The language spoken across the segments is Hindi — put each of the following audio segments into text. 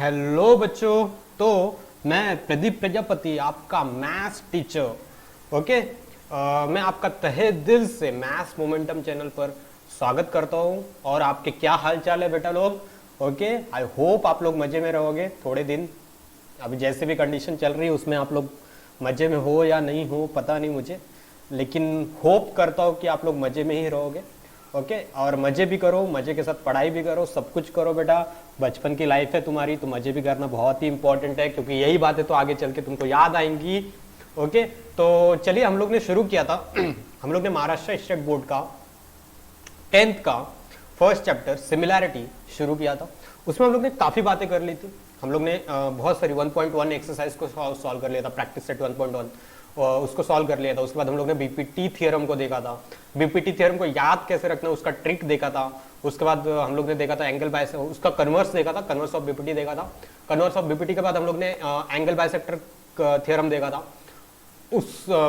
हेलो बच्चों। तो मैं प्रदीप प्रजापति आपका मैथ्स टीचर। ओके, मैं आपका तहे दिल से मैथ्स मोमेंटम चैनल पर स्वागत करता हूं। और आपके क्या हाल चाल है बेटा लोग? ओके, आई होप आप लोग मजे में रहोगे थोड़े दिन। अभी जैसे भी कंडीशन चल रही है उसमें आप लोग मजे में हो या नहीं हो पता नहीं मुझे, लेकिन होप करता हूँ कि आप लोग मजे में ही रहोगे। ओके, और मजे भी करो, मजे के साथ पढ़ाई भी करो, सब कुछ करो बेटा। बचपन की लाइफ है तुम्हारी तो मजे भी करना बहुत ही इंपॉर्टेंट है, क्योंकि यही बातें तो आगे चल के तुमको याद आएंगी। ओके, तो चलिए हम लोग ने शुरू किया था हम लोग ने महाराष्ट्र स्टेट बोर्ड का 10th का फर्स्ट चैप्टर सिमिलैरिटी शुरू किया था। उसमें हम लोग ने काफ़ी बातें कर ली थी। हम लोग ने बहुत सारी 1.1 एक्सरसाइज को सॉल्व कर लिया था, प्रैक्टिस सेट 1.1 उसको सॉल्व कर लिया था। उसके बाद हम लोग ने बीपीटी थ्योरम को देखा था, बीपीटी थ्योरम को याद कैसे रखना उसका ट्रिक देखा था। उसके बाद हम लोग ने देखा था एंगल बाइस, उसका कन्वर्स देखा था, कन्वर्स ऑफ बीपीटी देखा था। कन्वर्स ऑफ बीपीटी के बाद हम लोग ने एंगल बाइसेक्टर थ्योरम देखा था।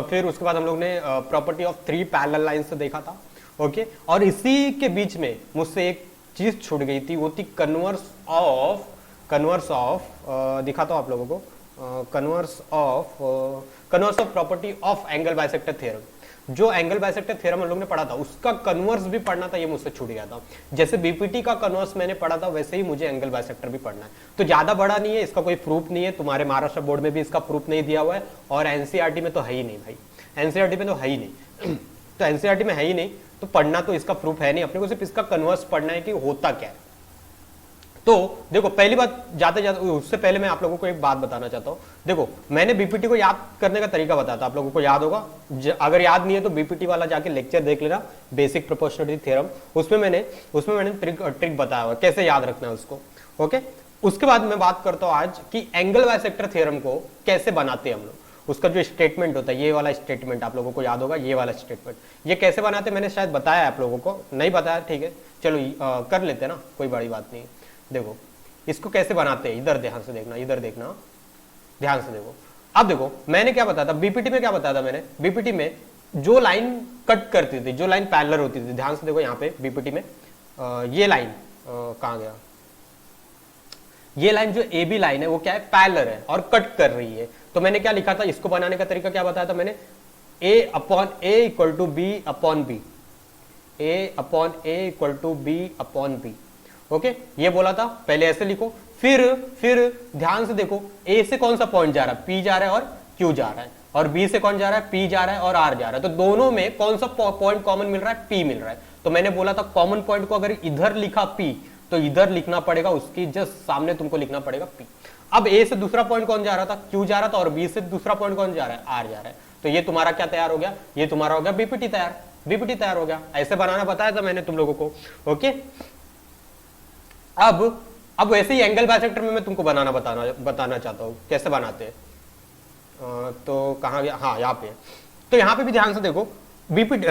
फिर उसके बाद हम लोग ने प्रॉपर्टी ऑफ 3 पैरेलल लाइंस देखा था। ओके, और इसी के बीच में मुझसे एक चीज छूट गई थी, वो थी कन्वर्स ऑफ दिखाता हूं आप लोगों को, converse of property of angle bisector theorem. जो एंगल बाइसेक्टर थ्योरम हम लोग ने पढ़ा था उसका कन्वर्स भी पढ़ना था, ये मुझसे छूट गया था। जैसे बीपीटी का कन्वर्स मैंने पढ़ा था वैसे ही मुझे एंगल बाइसेक्टर भी पढ़ना है। तो ज्यादा बड़ा नहीं है, इसका कोई प्रूफ नहीं है, तुम्हारे महाराष्ट्र बोर्ड में भी इसका प्रूफ नहीं दिया हुआ है, और एनसीईआरटी में तो है ही नहीं भाई, एनसीईआरटी में तो है ही नहीं तो एनसीईआरटी में है ही नहीं, तो पढ़ना तो इसका प्रूफ है नहीं, अपने को सिर्फ इसका कन्वर्स पढ़ना है कि होता क्या है। तो देखो, पहली बात जाते जाते उससे पहले मैं आप लोगों को एक बात बताना चाहता हूं। देखो, मैंने बीपीटी को याद करने का तरीका बताया था, आप लोगों को याद होगा। अगर याद नहीं है तो बीपीटी वाला जाके लेक्चर देख लेना, बेसिक प्रोपोर्शनलिटी थ्योरम। उसमें मैंने ट्रिक बताया हुआ कैसे याद रखना है उसको। ओके, उसके बाद मैं बात करता हूं आज कि एंगल बाइसेक्टर थ्योरम को कैसे बनाते हैं हम लोग। उसका जो स्टेटमेंट होता है, ये वाला स्टेटमेंट आप लोगों को याद होगा, ये वाला स्टेटमेंट, ये कैसे बनाते हैं मैंने शायद बताया आप लोगों को, नहीं बताया, ठीक है चलो कर लेते ना, कोई बड़ी बात नहीं। देखो इसको कैसे बनाते हैं, इधर ध्यान से देखना, इधर देखना, ध्यान से देखो। अब देखो मैंने क्या बताया था बीपीटी में, क्या बताया था मैंने बीपीटी में, जो लाइन कट करती थी, जो लाइन पैरेलल होती थी, ध्यान से देखो यहाँ पे बीपीटी में ये लाइन कहाँ गया, ये लाइन जो ए बी लाइन है वो क्या है, पैरेलल है और कट कर रही है। तो मैंने क्या लिखा था, इसको बनाने का तरीका क्या बताया था मैंने, A upon A equal to B upon B, A upon A equal to B upon B. Okay, ये बोला था, पहले ऐसे लिखो। फिर ध्यान से देखो, ए से कौन सा पॉइंट जा रहा है, पी जा रहा है और क्यू जा रहा है, और बी से कौन जा रहा है, पी जा रहा है और आर जा रहा है। तो दोनों में कौन सा पॉइंट कॉमन मिल रहा है, पी मिल रहा है। तो मैंने बोला था कॉमन पॉइंट को अगर इधर लिखा पी, तो इधर लिखना पड़ेगा, उसकी जस्ट सामने तुमको लिखना पड़ेगा पी। अब ए से दूसरा पॉइंट कौन जा रहा था, क्यू जा रहा था, और बी से दूसरा पॉइंट कौन जा रहा है, आर जा रहा है। तो ये तुम्हारा क्या तैयार हो गया, ये तुम्हारा हो गया बीपीटी तैयार, बीपीटी तैयार हो गया। ऐसे बनाना बताया था मैंने तुम लोगों को। ओके, अब वैसे ही एंगल बाइसेक्टर में मैं तुमको बताना चाहता हूं कैसे बनाते हैं। तो कहां गया, हाँ यहाँ पे। तो यहाँ पे भी ध्यान से देखो, BPT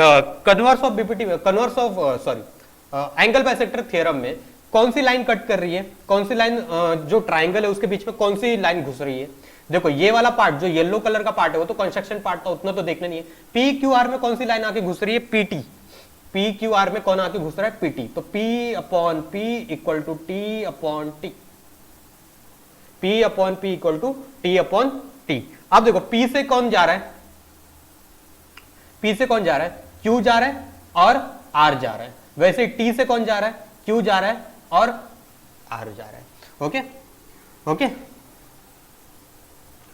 converse of angle bisector theorem में कौन सी लाइन कट कर रही है, कौन सी लाइन जो ट्राइंगल है उसके बीच में कौन सी लाइन घुस रही है। देखो ये वाला पार्ट जो येलो कलर का पार्ट है वो तो कंस्ट्रक्शन पार्ट था, उतना तो देखना नहीं है। पी क्यू आर में कौन सी लाइन आके घुस रही है, पीटी, पी क्यू आर में कौन आके घुस रहा है, पीटी। तो P upon P equal to T upon T, P upon P equal to T upon T. अब देखो पी से कौन जा रहा है, पी से कौन जा रहा है, क्यू जा रहा है और आर जा रहा है। वैसे टी से कौन जा रहा है, क्यू जा रहा है और आर जा रहा है। ओके ओके,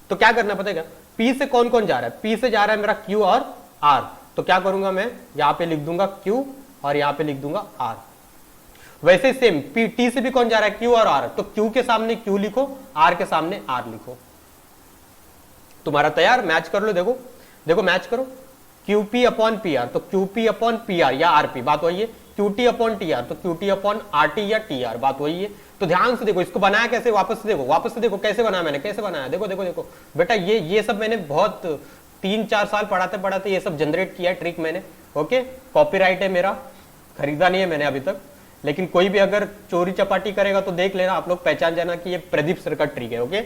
तो क्या करना पड़ेगा, पी से कौन कौन जा रहा है, पी से जा रहा है मेरा क्यू और आर। तो क्या करूंगा मैं, यहां पे लिख दूंगा Q और यहां पे लिख दूंगा R। वैसे सेम टी से भी कौन जा रहा है, Q और R। तो Q के सामने Q लिखो, R के सामने R लिखो। तुम्हारा तैयार, मैच कर लो। देखो देखो मैच करो, QP अपॉन पी आर, तो QP अपॉन पी आर या RP, बात वही है। QT अपॉन TR, तो QT अपॉन RT या TR, बात वही है। तो ध्यान से देखो, इसको बनाया कैसे, वापस से देखो कैसे बनाया मैंने, कैसे बनाया। देखो देखो देखो बेटा, ये सब मैंने बहुत 3-4 साल पढ़ाते पढ़ाते ये सब जनरेट किया ट्रिक मैंने। ओके, कॉपीराइट है मेरा, खरीदा नहीं है मैंने अभी तक, लेकिन कोई भी अगर चोरी चपाटी करेगा तो देख लेना, आप लोग पहचान जाना कि ये प्रदीप सर का ट्रिक है। ओके,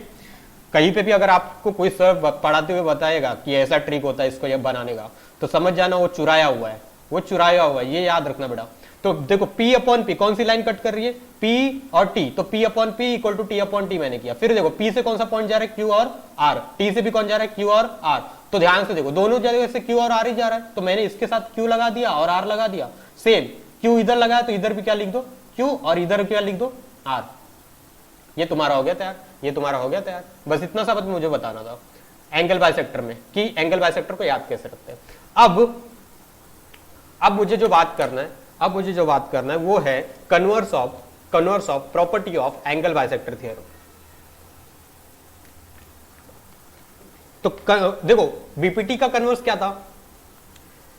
कहीं पे भी अगर आपको कोई सर पढ़ाते हुए बताएगा कि ऐसा ट्रिक होता है इसको ये बनाने का, तो समझ जाना वो चुराया हुआ है, वो चुराया हुआ है, ये याद रखना बेटा। तो देखो P अपॉन P कौन सी लाइन कट कर रही है, P और T, तो P upon P equal to T upon T मैंने किया। फिर देखो P से कौन सा पॉइंट जा रहा है, Q और R, T से भी कौन जा रहा है, Q और R। तो ध्यान से देखो दोनों जगह से Q और R ही जा रहा है, तो मैंने इसके साथ Q लगा दिया और R लगा दिया। सेम Q इधर लगाया तो इधर भी क्या लिख दो, Q, और इधर क्या लिख दो, R। ये तुम्हारा हो गया तैयार, ये तुम्हारा हो गया तैयार। बस इतना सा मुझे बताना था एंगल बाइसेक्टर में कि एंगल बाइसेक्टर को याद कैसे रखते हैं। अब मुझे जो बात करना है वो है converse of property of angle bisector theorem. तो देखो बीपीटी का कन्वर्स क्या था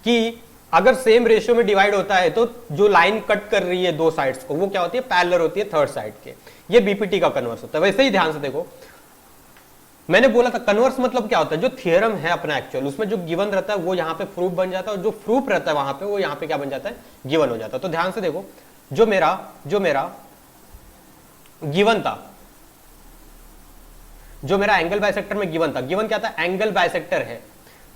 कि अगर सेम रेशियो में डिवाइड होता है तो जो लाइन कट कर रही है दो साइड्स को वो क्या होती है, पैरेलल होती है थर्ड साइड के। ये बीपीटी का कन्वर्स होता है। वैसे ही ध्यान से देखो, मैंने बोला था कन्वर्स मतलब क्या होता है, जो थियरम है अपना एक्चुअल उसमें जो गिवन रहता है वो यहाँ पे प्रूफ बन जाता है, और जो प्रूफ रहता है वहां पे वो यहाँ पे क्या बन जाता है, गिवन हो जाता है। तो ध्यान से देखो, जो मेरा गिवन था, जो मेरा एंगल बाइसेक्टर में गिवन था, गिवन क्या था, एंगल बाइसेक्टर है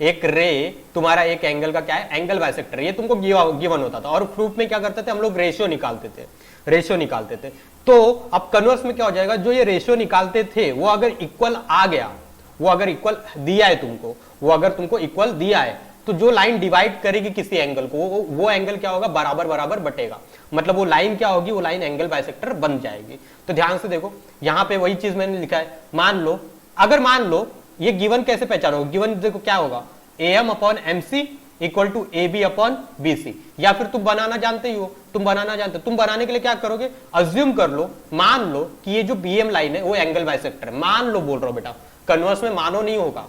एक रे, तुम्हारा एक एंगल का क्या है, एंगल बाइसेक्टर, ये तुमको गिवन होता था। और प्रूफ में क्या करते थे हम लोग, रेशियो निकालते थे। तो अब कन्वर्स में क्या हो जाएगा, जो ये रेशियो निकालते थे वो अगर इक्वल आ गया, वो अगर इक्वल दिया है तुमको, वो अगर तुमको इक्वल दिया है, तो जो लाइन डिवाइड करेगी किसी एंगल को वो एंगल क्या होगा, बराबर बराबर बटेगा। मतलब वो लाइन क्या होगी, वो लाइन एंगल बाइसेक्टर बन जाएगी। तो ध्यान से देखो यहां पे वही चीज मैंने लिखा है। मान लो ये गिवन कैसे पहचानो, गिवन देखो क्या होगा, AM upon MC equal to AB upon BC। या फिर तुम बनाना जानते ही हो, तुम बनाने के लिए क्या करोगे, अज्यूम कर लो, मान लो कि ये जो BM लाइन है वो एंगल बाइसेक्टर है, मान लो बोल रहा हूं बेटा, कन्वर्स में मानो नहीं होगा,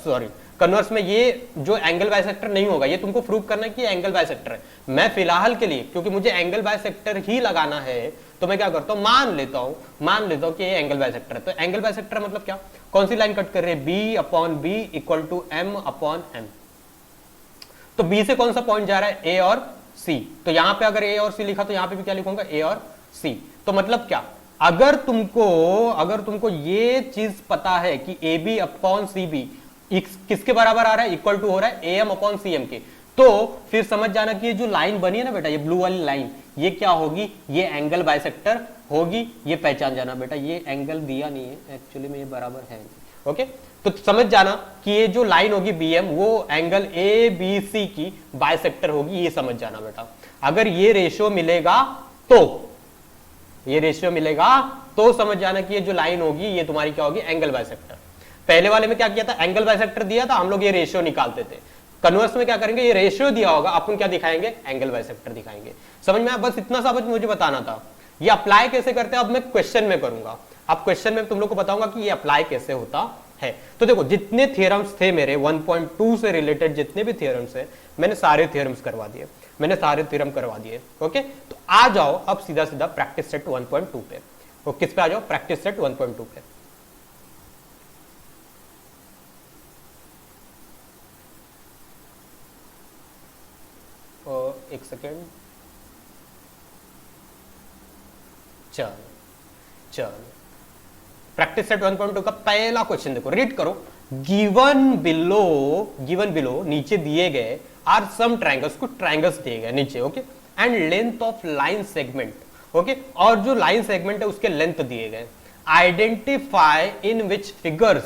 सॉरी कन्वर्स में ये जो एंगल बाइसेक्टर नहीं होगा, ये तुमको प्रूव करना है कि एंगल बाइसेक्टर है। मैं फिलहाल के लिए क्योंकि मुझे एंगल बाइसेक्टर ही लगाना है, तो मैं क्या करता हूं, मान लेता हूं कि ये एंगल बाइसेक्टर है। तो एंगल बाइसेक्टर मतलब क्या, कौन सी लाइन कट कर रही है, B upon B equal to M upon M। तो B से कौन सा पॉइंट जा रहा है, A और C। तो यहां पे अगर A और C लिखा तो यहां पे भी क्या लिखूंगा, A और C। तो मतलब क्या, अगर तुमको ये चीज पता है कि AB अपॉन CB किसके बराबर आ रहा है, इक्वल टू हो रहा है AM अपॉन CM के, तो फिर समझ जाना कि ये जो लाइन बनी है ना बेटा, ये ब्लू वाली लाइन, ये क्या होगी, ये एंगल बाइसेक्टर होगी। ये पहचान जाना बेटा, ये एंगल दिया नहीं है एक्चुअली में, ये बराबर है नहीं। ओके, तो समझ जाना कि ये जो लाइन होगी BM वो एंगल ABC की बाइसेक्टर होगी, ये समझ जाना बेटा। अगर ये रेशियो मिलेगा तो समझ जाना कि ये जो लाइन होगी ये तुम्हारी क्या होगी, एंगल बाइसेक्टर। पहले वाले में क्या किया था, एंगल बाइसेक्टर दिया था, हम लोग ये रेशियो निकालते थे। कन्वर्स में क्या करेंगे, ये रेशियो दिया होगा, अपन क्या दिखाएंगे, एंगल बाइसेक्टर दिखाएंगे। समझ में आया, बस इतना सा मुझे बताना था। ये अप्लाई कैसे करते हैं अब मैं क्वेश्चन में करूंगा, अब क्वेश्चन में तुम लोग को बताऊंगा कि ये अप्लाई कैसे होता है। तो देखो जितने थियरम्स थे मेरे 1.2 से रिलेटेड, जितने भी थियरम्स है मैंने सारे थियरम्स करवा दिए, करवा दिए। ओके, तो आ जाओ अब सीधा प्रैक्टिस सेट 1.2 पे। तो किस पे आ जाओ, प्रैक्टिस सेट 1.2 पे। एक सेकेंड, चल प्रैक्टिस सेट 1.2 का पहला क्वेश्चन देखो, रीड करो। गिवन बिलो नीचे दिए गए आर सम ट्रायंगल्स, कुछ ट्रायंगल्स दिए गए नीचे, okay, and length of line segment, okay, और जो लाइन सेगमेंट है उसके लेंथ दिए गए। आइडेंटिफाई इन विच फिगर्स,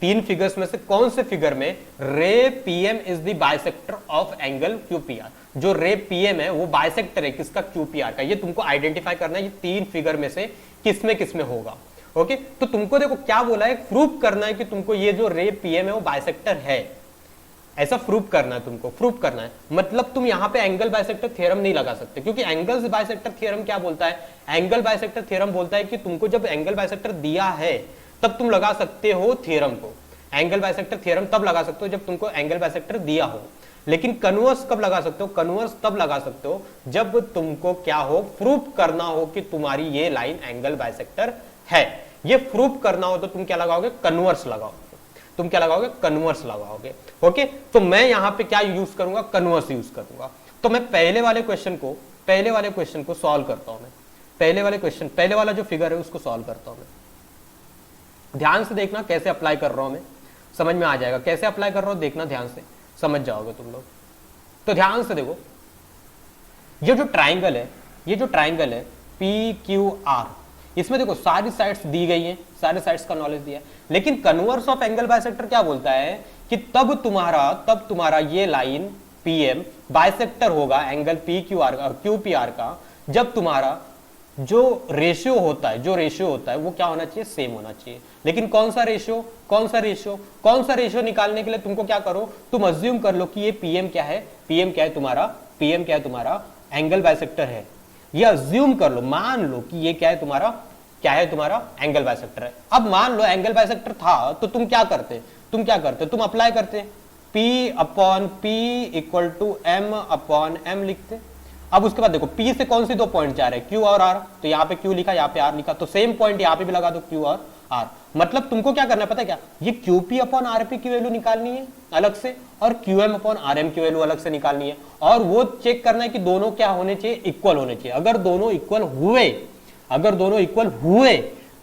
तीन फिगर्स में से कौन से फिगर में रे PM is the bisector of angle QPR. जो रे पीएम है वो बाइसेक्टर है किसका, क्यूपीआर का। ये तुमको आइडेंटिफाई करना है, ये तीन फिगर में से किसमें होगा। ओके, तो तुमको देखो क्या बोला है, प्रूफ करना है कि तुमको ये जो रे पीएम है वो बाइसेक्टर है, ऐसा प्रूफ करना है तुमको, प्रूफ करना है। मतलब तुम यहां पे एंगल बाइसेक्टर थ्योरम नहीं लगा सकते, क्योंकि एंगल बाइसेक्टर थ्योरम क्या बोलता है, एंगल बाइसेक्टर थ्योरम बोलता है कि तुमको जब एंगल बाइसेक्टर दिया है तब तुम लगा सकते हो थ्योरम को। एंगल बाइसेक्टर थ्योरम तब लगा सकते हो जब तुमको एंगल बाइसेक्टर दिया हो। लेकिन कन्वर्स कब लगा सकते हो, कन्वर्स तब लगा सकते हो जब तुमको क्या हो, प्रूफ करना हो कि तुम्हारी ये लाइन एंगल बाइसेक्टर है। ये प्रूफ करना हो तो तुम क्या लगाओगे, कन्वर्स लगाओगे। तुम क्या लगाओगे, कन्वर्स लगाओगे। ओके, तो मैं यहां पे क्या यूज करूंगा, कन्वर्स यूज करूंगा। तो मैं पहले वाले क्वेश्चन को सॉल्व करता हूं। मैं पहले वाला जो फिगर है उसको सॉल्व करता हूं। मैं ध्यान से देखना कैसे अप्लाई कर रहा हूं, मैं समझ में आ जाएगा कैसे अप्लाई कर रहा हूं, देखना ध्यान से, समझ जाओगे तुम लोग। तो ध्यान से देखो, ये जो ट्राइंगल है, ये जो ट्राइंगल है पी क्यू आर, इसमें देखो सारी साइड्स दी गई हैं, सारे साइड्स का नॉलेज दिया है, लेकिन कन्वर्स ऑफ एंगल बाइसेक्टर क्या बोलता है कि तब तुम्हारा ये लाइन पीएम बाइसेक्टर होगा एंगल पी क्यू आर का, क्यू पी आर का, जब तुम्हारा जो रेशियो होता है वो क्या होना चाहिए, सेम होना चाहिए। लेकिन कौन सा रेशियो निकालने के लिए तुमको क्या करो, तुम अज्यूम कर लो कि ये पीएम क्या है, पीएम क्या है तुम्हारा एंगल बाइसेक्टर है। ये अज्यूम कर लो, मान लो कि ये क्या है तुम्हारा एंगल बाइसेक्टर है। अब मान लो एंगल बाइसेक्टर था तो तुम क्या करते, तुम अप्लाई करते P upon P equal to M upon M लिखते। अब उसके बाद देखो P से कौन सी दो पॉइंट जा रहे हैं, Q और R, तो यहाँ पे Q लिखा, यहाँ पे R लिखा, तो सेम पॉइंट यहाँ पे भी लगा दो Q और R। मतलब तुमको क्या करना है पता है क्या, ये QP अपॉन RP की वैल्यू निकालनी है अलग से, और QM अपॉन RM की वैल्यू अलग से निकालनी है, और वो चेक करना है कि दोनों क्या होने चाहिए, इक्वल होने चाहिए। अगर दोनों इक्वल हुए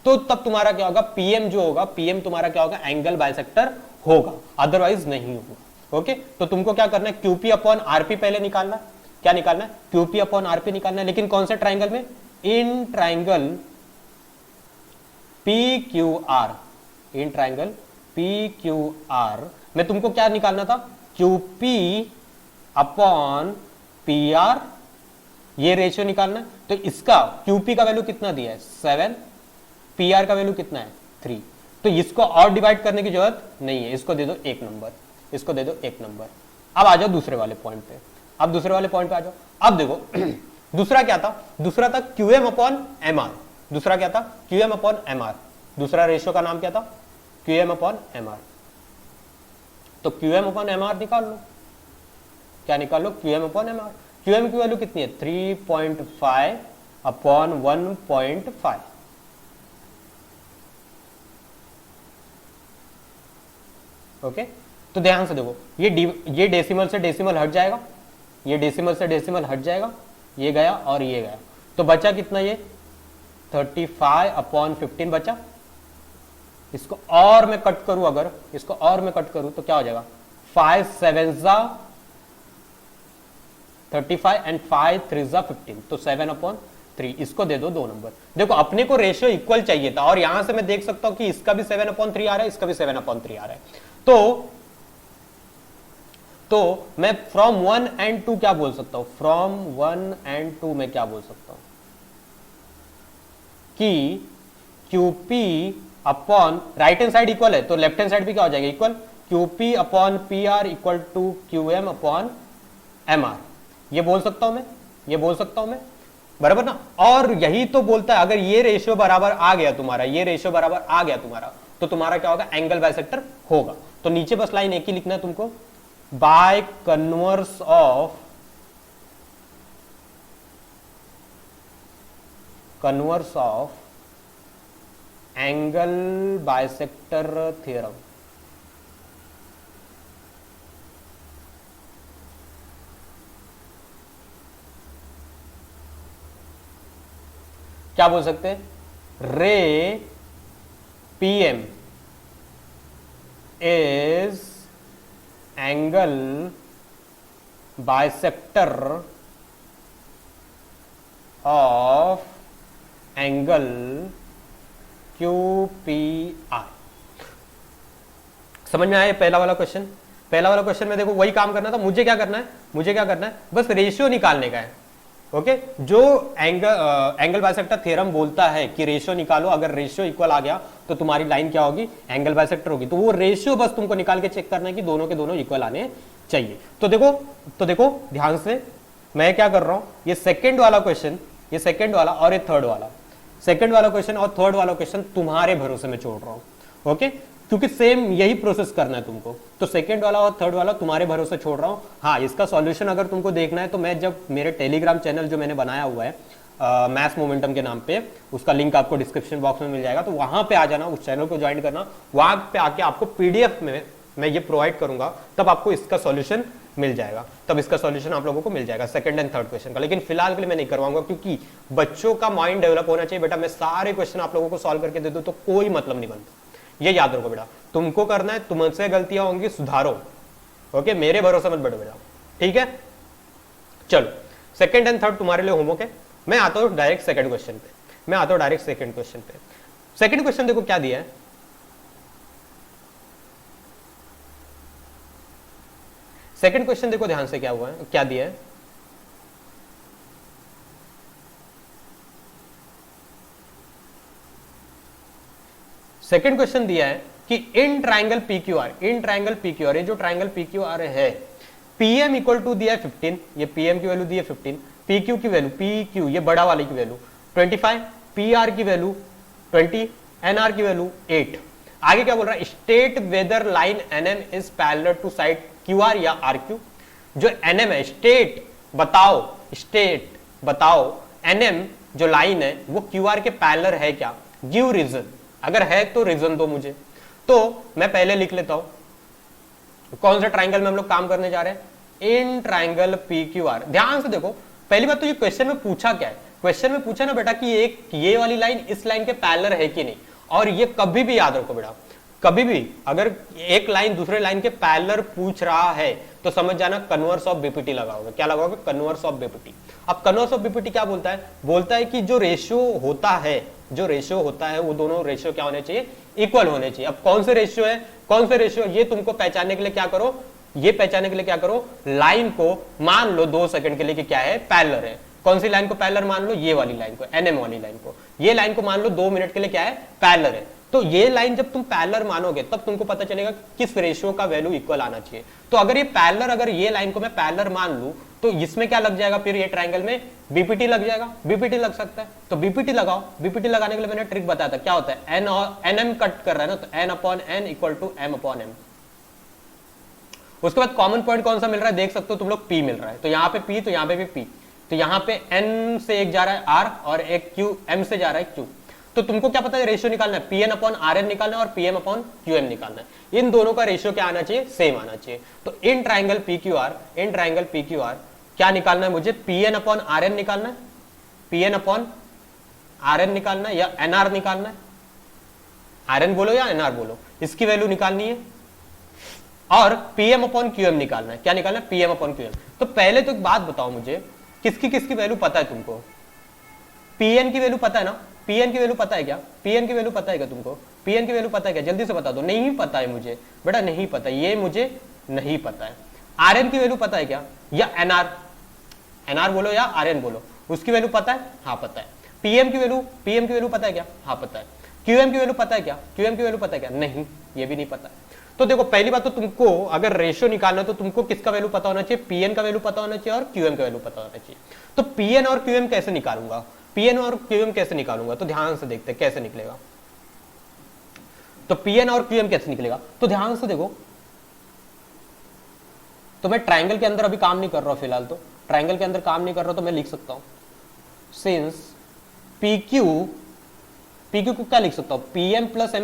तो तब तुम्हारा क्या होगा, पीएम जो होगा, पीएम तुम्हारा क्या होगा, एंगल बाइसेक्टर होगा, अदरवाइज नहीं होगा। ओके, तो तुमको क्या करना है, क्यूपी अपॉन आरपी पहले निकालना है, क्या निकालना है, क्यूपी अपॉन आरपी निकालना है, लेकिन कौन से ट्राइंगल में, in triangle P Q R, in triangle P Q R में तुमको क्या निकालना था, क्यूपी अपॉन पी आर, ये रेशियो निकालना है। तो इसका क्यूपी का वैल्यू कितना दिया है, 7, पी आर का वैल्यू कितना है, 3, तो इसको और डिवाइड करने की जरूरत नहीं है, इसको दे दो 1 नंबर, इसको दे दो 1 नंबर। अब आ जाओ दूसरे वाले पॉइंट पे, अब दूसरे वाले पॉइंट पे आ जाओ। अब देखो दूसरा क्या था, दूसरा था क्यूएम अपॉन एमआर, दूसरा क्या था, क्यूएम अपॉन एमआर, दूसरा रेशियो का नाम क्या था, क्यूएम अपॉन एमआर। तो क्यूएम अपॉन एमआर निकाल लो, क्या निकाल लो, क्यूएम अपॉन एमआर। क्यूएम की वैल्यू कितनी है, 3.5 अपॉन 1.5। ओके, तो ध्यान से देखो, ये डेसिमल से डेसिमल हट जाएगा, ये डेसिमल से डेसिमल हट जाएगा, ये गया और ये गया, तो बचा कितना, ये 35 अपॉन 15 बचा। इसको और मैं कट करूं, अगर इसको और मैं कट करूं तो क्या हो जाएगा, 5 7 35 एंड 5 3 15, तो 7 अपॉन 3, इसको दे दो 2 नंबर। देखो अपने को रेशियो इक्वल चाहिए था, और यहां से मैं देख सकता हूं कि इसका भी 7 अपॉन 3 आ रहा है, इसका भी 7 अपॉन 3 आ रहा है। तो मैं फ्रॉम 1 एंड 2 क्या बोल सकता हूं, फ्रॉम 1 एंड 2 मैं क्या बोल सकता हूं कि QP upon right hand side equal है, तो लेफ्ट हैंड साइड भी क्या हो जाएगा, equal, QP upon PR equal to QM upon MR, ये बोल सकता हूं मैं, बराबर ना। और यही तो बोलता है, अगर ये रेशियो बराबर आ गया तुम्हारा, तो तुम्हारा क्या होगा, एंगल बाइसेक्टर होगा। तो नीचे बस लाइन एक ही लिखना है तुमको, by converse of angle bisector theorem. क्या बोल सकते हैं, रे PM is angle bisector of angle QPR। समझ में आया पहला वाला क्वेश्चन में देखो वही काम करना था, मुझे क्या करना है, बस रेशियो निकालने का है। ओके, जो एंगल बाइसेक्टर थ्योरम बोलता है कि रेशियो निकालो, अगर रेशियो इक्वल आ गया तो तुम्हारी लाइन क्या होगी, एंगल बाइसेक्टर होगी। तो वो रेशियो बस तुमको निकाल के चेक करना है कि दोनों के दोनों इक्वल आने चाहिए। तो देखो ध्यान से मैं क्या कर रहा हूं, ये सेकंड वाला क्वेश्चन, ये सेकंड वाला और ये थर्ड वाला, सेकंड वाला क्वेश्चन और थर्ड वाला क्वेश्चन तुम्हारे भरोसे में छोड़ रहा हूं। ओके, क्योंकि सेम यही प्रोसेस करना है तुमको, तो सेकंड वाला और थर्ड वाला तुम्हारे भरोसे छोड़ रहा हूं। हाँ, इसका सॉल्यूशन अगर तुमको देखना है तो मैं जब मेरे टेलीग्राम चैनल जो मैंने बनाया हुआ है मैथ्स मोमेंटम के नाम पे, उसका लिंक आपको डिस्क्रिप्शन बॉक्स में मिल जाएगा, तो वहां पे आ जाना, उस चैनल को ज्वाइन करना, वहां पे आके आपको PDF में मैं ये प्रोवाइड करूंगा, तब आपको इसका सॉल्यूशन मिल जाएगा, तब इसका सॉल्यूशन आप लोगों को मिल जाएगा सेकंड एंड थर्ड क्वेश्चन का। लेकिन फिलहाल के लिए मैं नहीं करवाऊंगा, क्योंकि बच्चों का माइंड डेवलप होना चाहिए बेटा। मैं सारे क्वेश्चन आप लोगों को सॉल्व करके दे दूं तो कोई मतलब नहीं बनता, ये याद रखो बेटा। तुमको करना है, तुमसे गलतियां होंगी, सुधारो। ओके, मेरे भरोसे मत बैठो बेटा, ठीक है। चलो सेकंड एंड थर्ड तुम्हारे लिए होमवर्क है। मैं आता हूं डायरेक्ट सेकंड क्वेश्चन पे। सेकंड क्वेश्चन देखो क्या दिया है। सेकंड क्वेश्चन देखो ध्यान से क्या हुआ है, क्या दिया है। सेकंड क्वेश्चन दिया है कि इन ट्राइंगल PQR, ये जो ट्राइंगल PQR है, PM इक्वल टू दिया है 15, ये PM की वैल्यू दी है 15, PQ की वैल्यू, PQ ये बड़ा वाले की वैल्यू 25, PR की वैल्यू 20, NR की वैल्यू 8। आगे क्या बोल रहा है, state whether line NM is parallel to side QR या RQ। जो NM है, स्टेट बताओ NM जो लाइन है वो QR के पैरेलल है क्या, गिव रीजन, अगर है तो रीजन दो मुझे। तो मैं पहले लिख लेता हूं कौन सा ट्राइंगल में हम लोग काम करने जा रहे हैं, इन ट्राइंगल PQR। ध्यान से देखो, पहली बात तो ये क्वेश्चन में पूछा क्या है, क्वेश्चन में पूछा ना बेटा कि एक ये वाली लाइन इस लाइन के पैरेलल है कि नहीं। और ये कभी भी याद रखो बेटा, कभी भी अगर एक लाइन दूसरे लाइन के पैरेलल पूछ रहा है तो समझ जाना कन्वर्स ऑफ बीपीटी लगाओगे। क्या लगाओगे, कन्वर्स ऑफ बीपीटी। अब कन्वर्स ऑफ बीपीटी क्या बोलता है कि जो रेशियो होता है वो दोनों रेशियो क्या होने चाहिए, इक्वल होने चाहिए। अब कौन से रेशियो ये तुमको पहचानने के लिए क्या करो, लाइन को मान लो 2 सेकंड के लिए कि क्या है, पैरेलल है। कौन सी लाइन को पैरेलल मान लो, ये वाली लाइन को, NM वाली लाइन को। ये लाइन को मान लो 2 मिनट के लिए क्या है, पैरेलल है। तो ये लाइन जब तुम पैरेलल मानोगे तब तुमको पता चलेगा किस रेशियो का वैल्यू इक्वल आना चाहिए। तो अगर ये लाइन को मैं पैरेलल मान लूं तो इसमें क्या लग जाएगा, फिर ये ट्राइंगल में बीपीटी लग जाएगा, बीपीटी लग सकता है। तो बीपीटी लगाओ। बीपीटी लगाने के लिए मैंने ट्रिक बताया था, क्या होता है, एन और NM कट कर रहा है ना, तो N/N इक्वल टू M/M। उसके बाद कॉमन पॉइंट कौन सा मिल रहा है देख सकते हो तुम लोग, P मिल रहा है। तो यहाँ पे P, तो यहाँ पे भी P। तो यहाँ पे N से एक जा रहा है R और एक Q, M से जा रहा है Q। तो तुमको क्या पता है, रेशियो निकालना है, PN/RN निकालना है और PM/QM निकालना है। इन दोनों का रेशियो क्या आना चाहिए, सेम आना चाहिए। तो इन ट्राइंगल PQR क्या निकालना है मुझे, PN/RN निकालना है, PN/RN निकालना है या NR निकालना है, RN बोलो या NR बोलो, इसकी वैल्यू निकालनी है। और PM/QM निकालना है। क्या निकालना है, PM/QM। तो पहले तो एक बात बताओ मुझे, किसकी वैल्यू पता है तुमको, PN की वैल्यू पता है ना, PN की वैल्यू पता है क्या, PN की वैल्यू पता है क्या तुमको, PN की वैल्यू पता है क्या, जल्दी से बता दो। नहीं पता है मुझे बेटा, नहीं पता, ये मुझे नहीं पता है। RN की वैल्यू पता है क्या, या NR बोलो या RN बोलो, उसकी वैल्यू पता है, हाँ पता है। PM की वैल्यू पता है क्या, हाँ पता है। QM की वैल्यू पता है क्या, QM की वैल्यू पता है क्या, नहीं, ये भी नहीं पता है। तो देखो पहली बात तो तुमको अगर रेशियो निकालना है तो तुमको किसका वैल्यू पता होना चाहिए, PN का वैल्यू पता होना चाहिए और QM का वैल्यू पता होना चाहिए। तो PN और QM कैसे निकालूंगा, तो ध्यान से देखते हैं कैसे निकलेगा। तो PN और QM कैसे निकलेगा, तो ध्यान से देखो। तो मैं ट्राइंगल के अंदर अभी काम नहीं कर रहा हूं, फिलहाल तो ट्राइंगल के अंदर काम नहीं कर रहा, तो मैं लिख सकता हूं सिंस PQ को क्या लिख सकता हूं, PM प्लस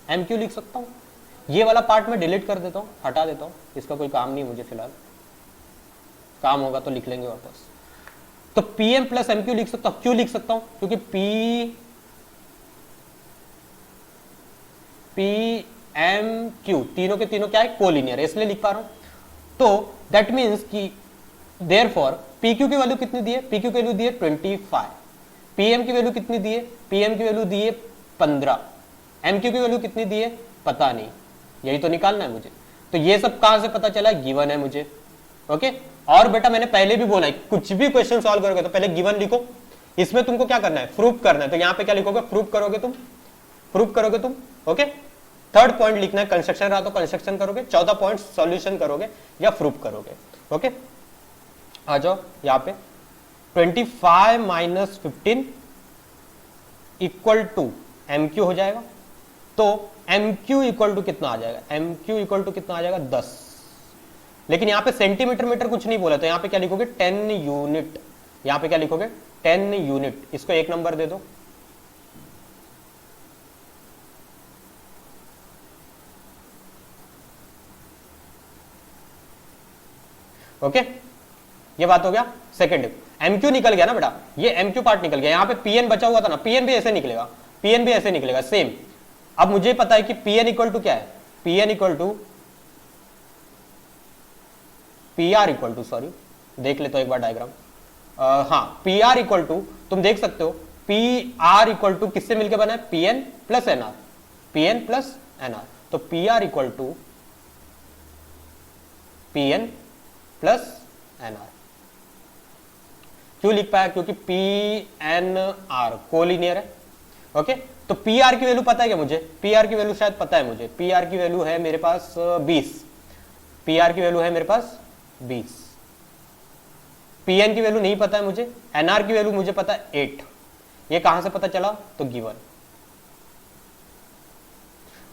MQ लिख सकता हूं। ये वाला पार्ट मैं डिलीट कर देता हूं, हटा देता हूं, इसका कोई काम नहीं मुझे फिलहाल, काम होगा तो लिख लेंगे वापस। तो PM प्लस MQ लिख सकता हूं, क्यों लिख सकता हूं, क्योंकि PMQ तीनों के तीनों क्या है, कोलिनियर है, इसलिए लिख पा रहा हूं। तो दैट मीन्स कि देयरफॉर PQ की वैल्यू कितनी दी है, PQ की वैल्यू दी है 25, PM की वैल्यू कितनी दी है, PM की वैल्यू दी है 15, MQ की वैल्यू कितनी दी है पता नहीं, यही तो निकालना है मुझे। तो ये सब कहां से पता चला, गिवन है मुझे, ओके। और बेटा मैंने पहले भी बोला है, कुछ भी क्वेश्चन सॉल्व करोगे तो पहले गिवन लिखो, इसमें तुमको क्या करना है, प्रूफ करना है। तो यहां पे क्या लिखोगे, प्रूफ करोगे तुम, ओके। थर्ड पॉइंट लिखना है, कंस्ट्रक्शन रहा तो कंस्ट्रक्शन करोगे, 14 पॉइंट सॉल्यूशन करोगे या प्रूफ करोगे, ओके। आ जाओ यहां पे 25 माइनस 15 इक्वल टू MQ हो जाएगा। तो MQ इक्वल टू कितना आ जाएगा, MQ इक्वल टू कितना आ जाएगा 10। लेकिन यहां पे सेंटीमीटर मीटर कुछ नहीं बोला, तो यहां पे क्या लिखोगे 10 यूनिट, यहां पे क्या लिखोगे 10 यूनिट, इसको 1 नंबर दे दो। ओके, ये बात हो गया। सेकंड MQ निकल गया ना बेटा, ये MQ पार्ट निकल गया। यहां पे PN बचा हुआ था ना, PN भी ऐसे निकलेगा, सेम। अब मुझे पता है कि PN इक्वल टू क्या है, PR इक्वल टू देख ले तो एक बार डायग्राम। हाँ, पी आर इक्वल टू, तुम देख सकते हो पी आर इक्वल टू किससे मिलकर बना है, P N plus N R, P N plus N R. तो P R equal to P N plus N R. क्यों लिख पाया, क्योंकि पी एन आर कोलिनियर है। ओके, तो पी आर की वैल्यू पता है क्या मुझे, पी आर की वैल्यू शायद पता है मुझे, पी आर की वैल्यू है मेरे पास 20, पी आर की वैल्यू है मेरे पास 20। पी एन की वैल्यू नहीं पता है मुझे, एन आर की वैल्यू मुझे पता है 8। ये कहां से पता चला, तो गिवन।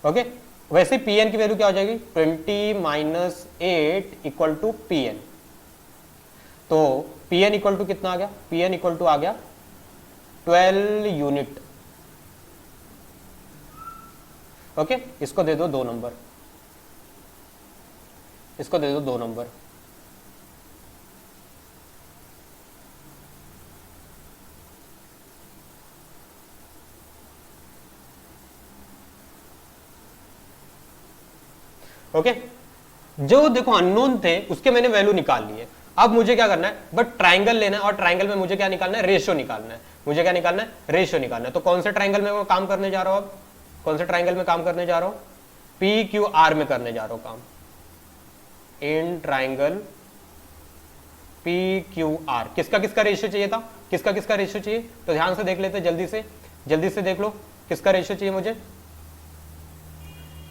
ओके, वैसे पी एन की वैल्यू क्या हो जाएगी, 20 minus 8 equal to P N. तो पी एन इक्वल टू कितना आ गया, पी एन इक्वल टू आ गया 12 यूनिट। ओके, इसको दे दो 2 नंबर, इसको दे दो 2 नंबर। ओके, जो देखो अननोन थे उसके मैंने वैल्यू निकाल ली है। अब मुझे क्या करना है, बट ट्राइंगल लेना है, और ट्राइंगल में मुझे क्या निकालना है, रेशियो निकालना है। मुझे क्या निकालना है, रेशियो निकालना है। तो कौन से ट्राइंगल में मैं काम करने जा रहा हूं, अब कौन से ट्राइंगल में काम करने जा रहा हूं, पी क्यू आर में करने जा रहा हूं काम, in triangle P Q R. किसका किसका रेशियो चाहिए था, किसका किसका रेशियो चाहिए, तो ध्यान से देख लेते, जल्दी से देख लो किसका रेशियो चाहिए मुझे,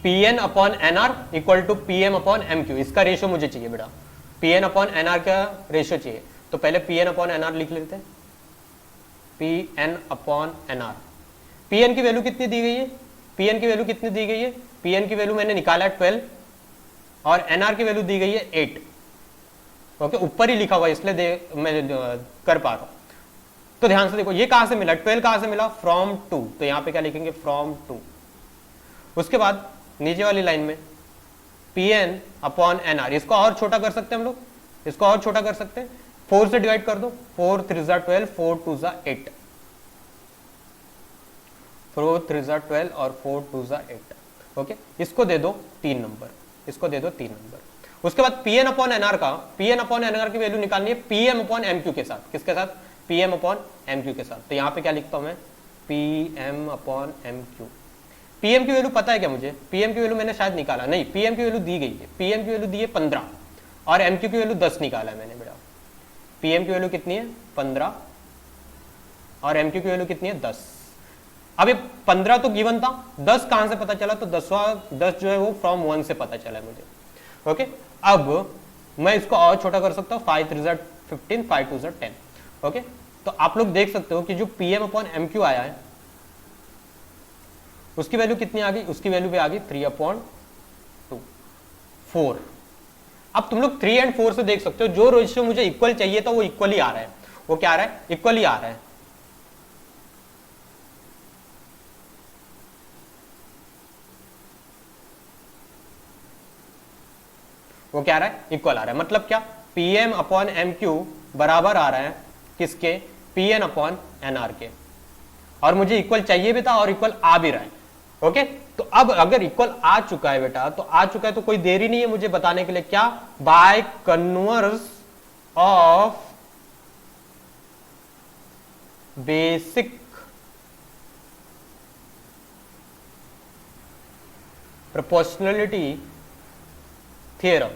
P N upon N R equal to P M upon M Q. इसका रेशियो मुझे चाहिए बेटा, P N upon N R का रेशियो चाहिए। तो पहले P N upon N R लिख लेते हैं, P N upon N R. P N की वैल्यू कितनी दी गई है, पी एन की वैल्यू कितनी दी गई है, पी एन की वैल्यू मैंने निकाला है 12, और एन आर की वैल्यू दी गई है 8। ओके, ऊपर ही लिखा हुआ है इसलिए मैं कर पा रहा हूं। तो ध्यान से देखो ये कहां से मिला, 12 कहां से मिला, फ्रॉम 2। तो यहां पे क्या लिखेंगे, फ्रॉम 2। उसके बाद नीचे वाली लाइन में P N upon N R, इसको और छोटा कर सकते हैं हम लोग, इसको और छोटा कर सकते हैं, 4 से डिवाइड कर दो, 4 3 12, 4 2 8, 4 3 12 और 4 2 8। ओके, इसको दे दो 3 नंबर, इसको दे दो 3 नंबर। उसके बाद P N upon N R का, P N upon N R की वैल्यू निकालनी है P M upon M Q के साथ। किसके साथ, P M upon M Q के साथ। तो यहां पे क्या लिखता हूं मैं, P M upon M Q. PM की वैल्यू पता है क्या मुझे, पीएम की वैल्यू मैंने शायद निकाला नहीं, पीएम की वैल्यू दी गई है, पीएम की वैल्यू दी है 15, और एमक्यू की वैल्यू 10 निकाला है मैंने बेटा। पीएम की वैल्यू कितनी है, 15, और एमक्यू की वैल्यू कितनी है, 10। अब ये 15 तो गिवन था, 10 कहां से पता चला, तो 10 जो है वो फ्रॉम 1 से पता चला है मुझे। ओके, अब मैं इसको और छोटा कर सकता हूँ, 5 3 15, 5 2 10। ओके, तो आप लोग देख सकते हो कि जो पीएम अपॉन एमक्यू आया है उसकी वैल्यू कितनी आ गई, उसकी वैल्यू पे आ गई 3/2, 4। अब तुम लोग 3 एंड 4 से देख सकते हो जो रेशियो मुझे इक्वल चाहिए था वो इक्वल ही आ रहा है। वो क्या आ रहा है, इक्वल ही आ रहा है। वो क्या आ रहा है, इक्वल आ रहा है। मतलब क्या, पीएम अपॉन एम क्यू बराबर आ रहा है किसके, P N upon N R के। और मुझे इक्वल चाहिए भी था और इक्वल आ भी रहा है। ओके, तो अब अगर इक्वल आ चुका है बेटा, तो आ चुका है तो कोई देरी नहीं है मुझे बताने के लिए, क्या, by converse of basic proportionality theorem.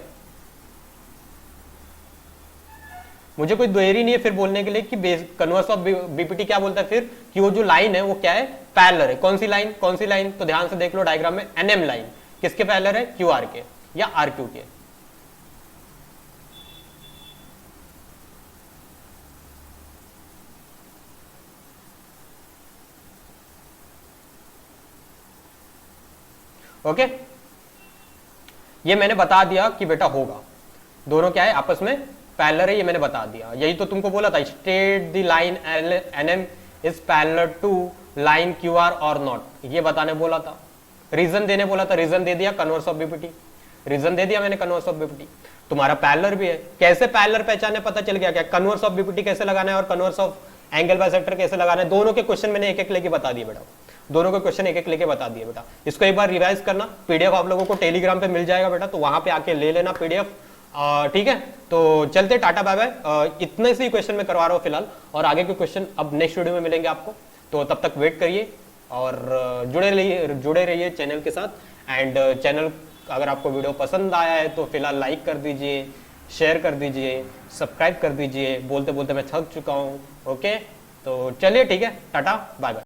मुझे कोई देरी नहीं है फिर बोलने के लिए कि कन्वर्स ऑफ बीपीटी क्या बोलता है फिर, कि वो जो लाइन है वो क्या है, पैरेलल है। कौन सी लाइन, कौन सी लाइन, तो ध्यान से देख लो डायग्राम में, एनएम लाइन किसके पैरेलल है, क्यू आर के या आर क्यू के। ओके, ये मैंने बता दिया कि बेटा होगा, दोनों क्या है आपस में पैरेलल है, ये मैंने बता दिया। यही तो तुमको बोला था, state the line NM is parallel to line Q R or not, ये बताने बोला था। रीजन देने बोला था, रीजन दे दिया, कन्वर्स ऑफ बीपीटी, रीजन दे दिया मैंने, कन्वर्स ऑफ बीपीटी। तुम्हारा पैरेलल भी है, कैसे पैरेलल पहचाने पता चल गया क्या, कन्वर्स ऑफ बीपीटी कैसे लगाना है और कन्वर्स ऑफ एंगल बाइसेक्टर कैसे लगाना है। दोनों के क्वेश्चन मैंने एक एक लेके बता दिए बेटा, दोनों के क्वेश्चन एक एक लेके बता दिए बेटा। इसको एक बार रिवाइज करना, पीडीएफ आप लोगों को टेलीग्राम पे मिल जाएगा बेटा, तो वहां पे आके ले लेना पीडीएफ, ठीक है, तो चलते टाटा बाय बाय। इतने से ही क्वेश्चन मैं करवा रहा हूँ फिलहाल, और आगे के क्वेश्चन अब नेक्स्ट वीडियो में मिलेंगे आपको, तो तब तक वेट करिए और जुड़े रहिए चैनल के साथ। एंड चैनल अगर आपको वीडियो पसंद आया है तो फिलहाल लाइक कर दीजिए, शेयर कर दीजिए, सब्सक्राइब कर दीजिए। बोलते बोलते मैं थक चुका हूँ। ओके, तो चलिए ठीक है, टाटा बाय बाय।